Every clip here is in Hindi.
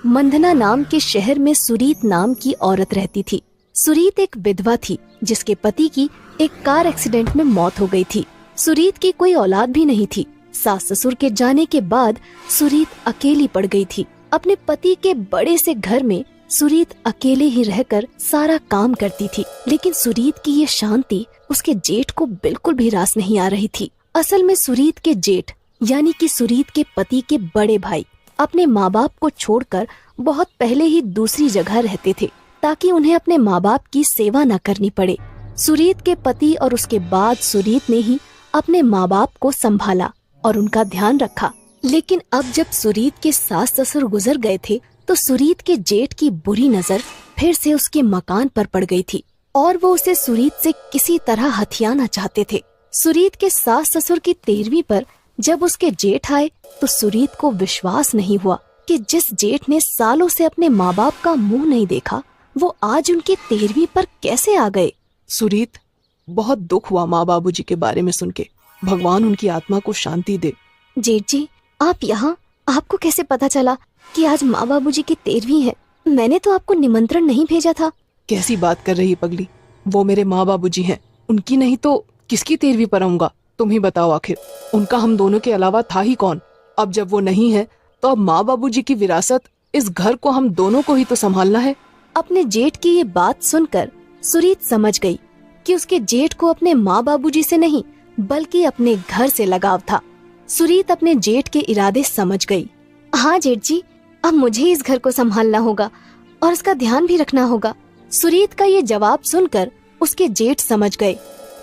मंधना नाम के शहर में सुरीत नाम की औरत रहती थी। सुरीत एक विधवा थी जिसके पति की एक कार एक्सीडेंट में मौत हो गई थी। सुरीत की कोई औलाद भी नहीं थी। सास ससुर के जाने के बाद सुरीत अकेली पड़ गई थी। अपने पति के बड़े से घर में सुरीत अकेले ही रहकर सारा काम करती थी, लेकिन सुरीत की ये शांति उसके जेठ को बिल्कुल भी रास नहीं आ रही थी। असल में सुरीत के जेठ यानी कि सुरीत के पति के बड़े भाई अपने माँ बाप को छोड़कर बहुत पहले ही दूसरी जगह रहते थे ताकि उन्हें अपने माँ बाप की सेवा न करनी पड़े। सुरीत के पति और उसके बाद सुरीत ने ही अपने माँ बाप को संभाला और उनका ध्यान रखा। लेकिन अब जब सुरीत के सास ससुर गुजर गए थे तो सुरीत के जेठ की बुरी नजर फिर से उसके मकान पर पड़ गई थी और वो उसे सुरीत से किसी तरह हथियाना चाहते थे। सुरीत के सास ससुर की 13वीं पर जब उसके जेठ आए तो सुरीत को विश्वास नहीं हुआ कि जिस जेठ ने सालों से अपने माँ बाप का मुंह नहीं देखा वो आज उनकी 13वीं पर कैसे आ गए। सुरीत, बहुत दुख हुआ माँ बाबूजी के बारे में सुन के। भगवान उनकी आत्मा को शांति दे। जेठ जी, आप यहाँ? आपको कैसे पता चला कि आज माँ बाबूजी की 13वीं है? मैंने तो आपको निमंत्रण नहीं भेजा था। कैसी बात कर रही पगली, वो मेरे माँ बाबूजी हैं। उनकी नहीं तो किसकी 13वीं पर आऊंगा? तुम ही बताओ, आखिर उनका हम दोनों के अलावा था ही कौन? अब जब वो नहीं है तो अब माँ बाबूजी की विरासत इस घर को हम दोनों को ही तो संभालना है। अपने जेठ की ये बात सुनकर सुरीत समझ गई कि उसके जेठ को अपने माँ बाबूजी से नहीं बल्कि अपने घर से लगाव था। सुरीत अपने जेठ के इरादे समझ गई। हाँ जेठ जी, अब मुझे इस घर को संभालना होगा और इसका ध्यान भी रखना होगा। सुरीत का ये जवाब सुनकर उसके जेठ समझ गए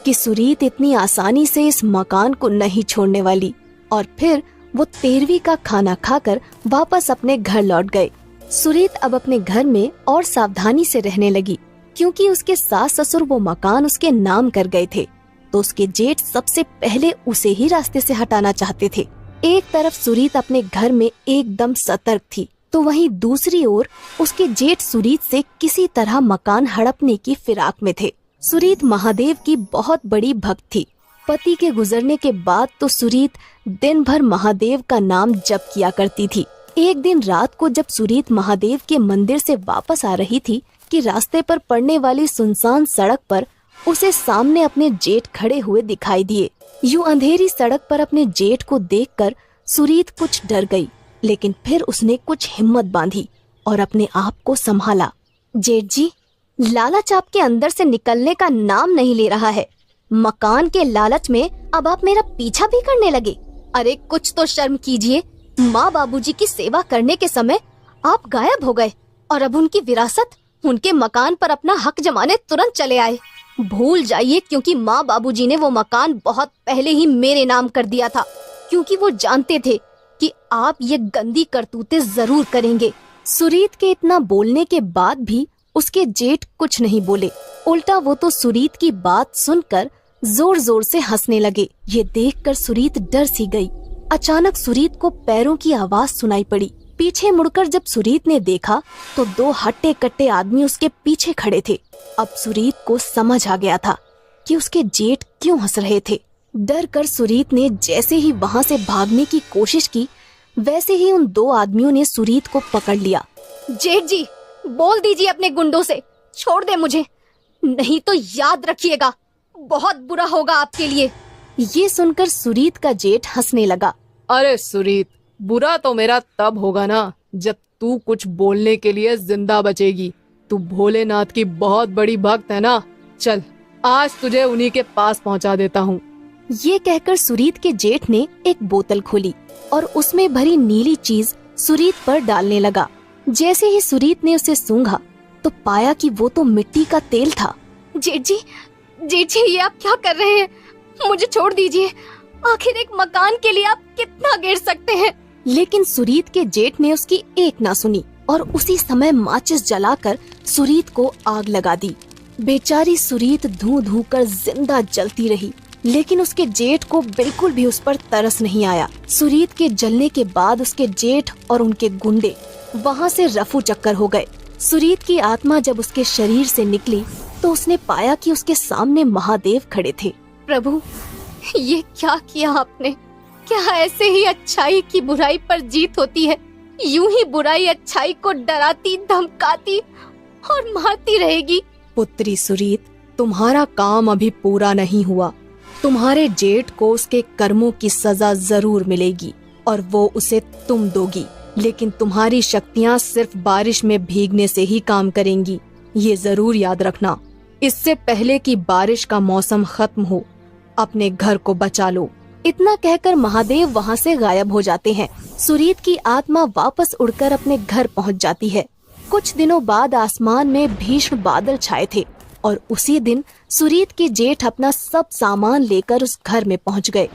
कि सुरीत इतनी आसानी से इस मकान को नहीं छोड़ने वाली और फिर वो 13वीं का खाना खाकर वापस अपने घर लौट गए। सुरीत अब अपने घर में और सावधानी से रहने लगी क्योंकि उसके सास ससुर वो मकान उसके नाम कर गए थे तो उसके जेठ सबसे पहले उसे ही रास्ते से हटाना चाहते थे। एक तरफ सुरीत अपने घर में एकदम सतर्क थी तो वहीं दूसरी ओर उसके जेठ सुरीत से किसी तरह मकान हड़पने की फिराक में थे। सुरीत महादेव की बहुत बड़ी भक्त थी। पति के गुजरने के बाद तो सुरीत दिन भर महादेव का नाम जप किया करती थी। एक दिन रात को जब सुरीत महादेव के मंदिर से वापस आ रही थी कि रास्ते पर पड़ने वाली सुनसान सड़क पर उसे सामने अपने जेठ खड़े हुए दिखाई दिए। यूं अंधेरी सड़क पर अपने जेठ को देखकर सुरीत कुछ डर गई, लेकिन फिर उसने कुछ हिम्मत बांधी और अपने आप को संभाला। जेठ जी, लालच आपके अंदर से निकलने का नाम नहीं ले रहा है। मकान के लालच में अब आप मेरा पीछा भी करने लगे। अरे कुछ तो शर्म कीजिए। माँ बाबूजी की सेवा करने के समय आप गायब हो गए और अब उनकी विरासत, उनके मकान पर अपना हक जमाने तुरंत चले आए। भूल जाइए क्योंकि माँ बाबूजी ने वो मकान बहुत पहले ही मेरे नाम कर दिया था क्योंकि वो जानते थे कि आप ये गंदी करतूतें जरूर करेंगे। सुरीत के इतना बोलने के बाद भी उसके जेठ कुछ नहीं बोले। उल्टा वो तो सुरीत की बात सुनकर जोर जोर से हंसने लगे। ये देखकर सुरीत डर सी गई। अचानक सुरीत को पैरों की आवाज सुनाई पड़ी। पीछे मुड़कर जब सुरीत ने देखा तो 2 हट्टे कट्टे आदमी उसके पीछे खड़े थे। अब सुरीत को समझ आ गया था कि उसके जेठ क्यों हंस रहे थे। डर कर सुरीत ने जैसे ही वहाँ से भागने की कोशिश की वैसे ही उन 2 आदमियों ने सुरीत को पकड़ लिया। जेठ जी, बोल दीजिए अपने गुंडों से छोड़ दे मुझे, नहीं तो याद रखिएगा बहुत बुरा होगा आपके लिए। ये सुनकर सुरीत का जेठ हंसने लगा। अरे सुरीत, बुरा तो मेरा तब होगा ना जब तू कुछ बोलने के लिए जिंदा बचेगी। तू भोलेनाथ की बहुत बड़ी भक्त है ना। चल, आज तुझे उन्हीं के पास पहुंचा देता हूँ। ये कहकर सुरीत के जेठ ने एक बोतल खोली और उसमें भरी नीली चीज सुरीत पर डालने लगा। जैसे ही सुरीत ने उसे सूंघा तो पाया कि वो तो मिट्टी का तेल था। जेठ जी, ये आप क्या कर रहे हैं? मुझे छोड़ दीजिए। आखिर एक मकान के लिए आप कितना गिर सकते हैं? लेकिन सुरीत के जेठ ने उसकी एक ना सुनी और उसी समय माचिस जलाकर सुरीत को आग लगा दी। बेचारी सुरीत धू धू कर जिंदा जलती रही, लेकिन उसके जेठ को बिल्कुल भी उस पर तरस नहीं आया। सुरीत के जलने के बाद उसके जेठ और उनके गुंडे वहाँ से रफू चक्कर हो गए। सुरीत की आत्मा जब उसके शरीर से निकली तो उसने पाया कि उसके सामने महादेव खड़े थे। प्रभु, ये क्या किया आपने? क्या ऐसे ही अच्छाई की बुराई पर जीत होती है? यूं ही बुराई अच्छाई को डराती, धमकाती और मारती रहेगी। पुत्री सुरीत, तुम्हारा काम अभी पूरा नहीं हुआ। तुम्हारे जेठ को उसके कर्मों की सजा जरूर मिलेगी और वो उसे तुम दोगी, लेकिन तुम्हारी शक्तियां सिर्फ बारिश में भीगने से ही काम करेंगी, ये जरूर याद रखना। इससे पहले कि बारिश का मौसम खत्म हो, अपने घर को बचा लो। इतना कहकर महादेव वहाँ से गायब हो जाते हैं। सुरीत की आत्मा वापस उड़कर अपने घर पहुँच जाती है। कुछ दिनों बाद आसमान में भीषण बादल छाए थे और उसी दिन सुरीत के जेठ अपना सब सामान लेकर उस घर में पहुँच गए।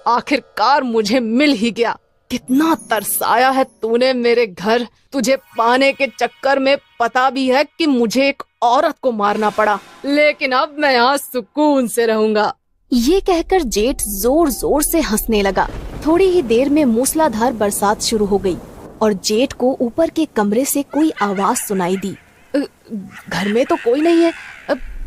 आखिरकार मुझे मिल ही गया। कितना तरसाया है तूने मेरे घर। तुझे पाने के चक्कर में पता भी है कि मुझे एक औरत को मारना पड़ा, लेकिन अब मैं यहाँ सुकून से रहूंगा। ये कहकर जेठ जोर जोर से हंसने लगा। थोड़ी ही देर में मूसलाधार बरसात शुरू हो गई और जेठ को ऊपर के कमरे से कोई आवाज सुनाई दी। घर में तो कोई नहीं है,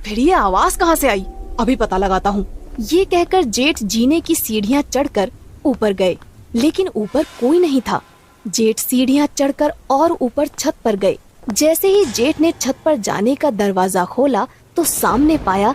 फिर ये आवाज कहाँ से आई? अभी पता लगाता हूँ। ये कहकर जेठ जीने की सीढ़ियाँ चढ़कर ऊपर गए, लेकिन ऊपर कोई नहीं था। जेठ सीढ़ियाँ चढ़कर और ऊपर छत पर गए। जैसे ही जेठ ने छत पर जाने का दरवाजा खोला तो सामने पाया